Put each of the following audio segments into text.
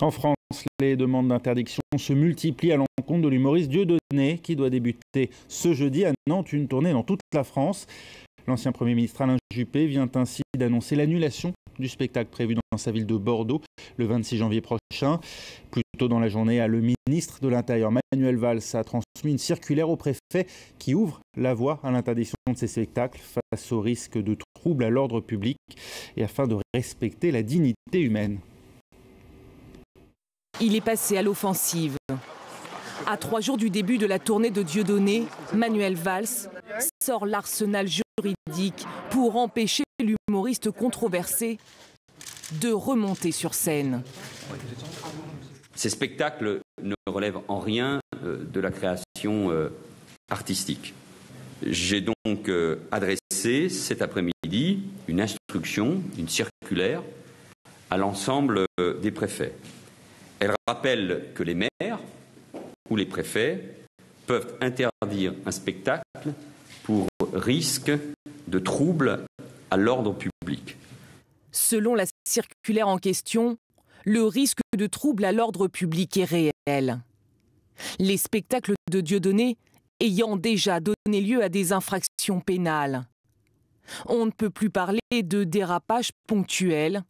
En France, les demandes d'interdiction se multiplient à l'encontre de l'humoriste Dieudonné qui doit débuter ce jeudi à Nantes une tournée dans toute la France. L'ancien Premier ministre Alain Juppé vient ainsi d'annoncer l'annulation du spectacle prévu dans sa ville de Bordeaux le 26 janvier prochain. Plus tôt dans la journée, le ministre de l'Intérieur Manuel Valls a transmis une circulaire au préfet qui ouvre la voie à l'interdiction de ces spectacles face au risque de troubles à l'ordre public et afin de respecter la dignité humaine. Il est passé à l'offensive. À 3 jours du début de la tournée de Dieudonné, Manuel Valls sort l'arsenal juridique pour empêcher l'humoriste controversé de remonter sur scène. Ces spectacles ne relèvent en rien de la création artistique. J'ai donc adressé cet après-midi une instruction, une circulaire à l'ensemble des préfets. Elle rappelle que les maires ou les préfets peuvent interdire un spectacle pour risque de trouble à l'ordre public. Selon la circulaire en question, le risque de trouble à l'ordre public est réel. Les spectacles de Dieudonné ayant déjà donné lieu à des infractions pénales. On ne peut plus parler de dérapage ponctuel.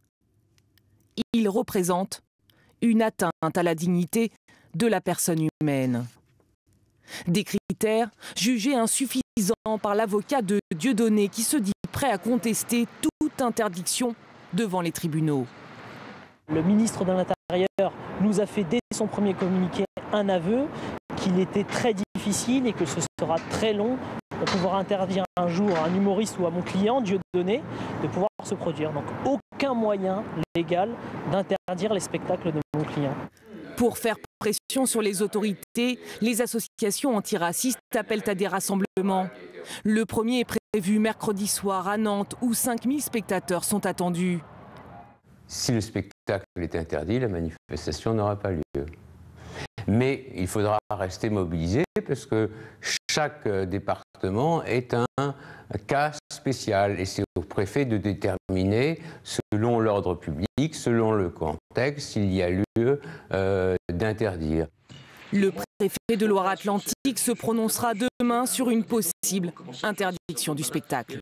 Ils représentent une atteinte à la dignité de la personne humaine. Des critères jugés insuffisants par l'avocat de Dieudonné qui se dit prêt à contester toute interdiction devant les tribunaux. Le ministre de l'Intérieur nous a fait dès son premier communiqué un aveu qu'il était très difficile et que ce sera très long pour pouvoir interdire un jour à un humoriste ou à mon client, Dieudonné, de pouvoir se produire. Donc aucun moyen légal d'interdire les spectacles de mon client. Pour faire pression sur les autorités, les associations antiracistes appellent à des rassemblements. Le premier est prévu mercredi soir à Nantes où 5000 spectateurs sont attendus. Si le spectacle est interdit, la manifestation n'aura pas lieu. Mais il faudra rester mobilisé parce que chaque département est un cas spécial et c'est au préfet de déterminer, selon l'ordre public, selon le contexte, s'il y a lieu d'interdire. Le préfet de Loire-Atlantique se prononcera demain sur une possible interdiction du spectacle.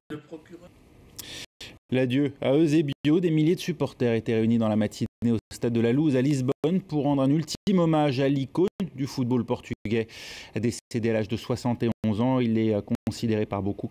L'adieu à Eusebio, des milliers de supporters étaient réunis dans la matinée au stade de la Luz à Lisbonne pour rendre un ultime hommage à l'icône du football portugais. Décédé à l'âge de 71 ans, il est considéré par beaucoup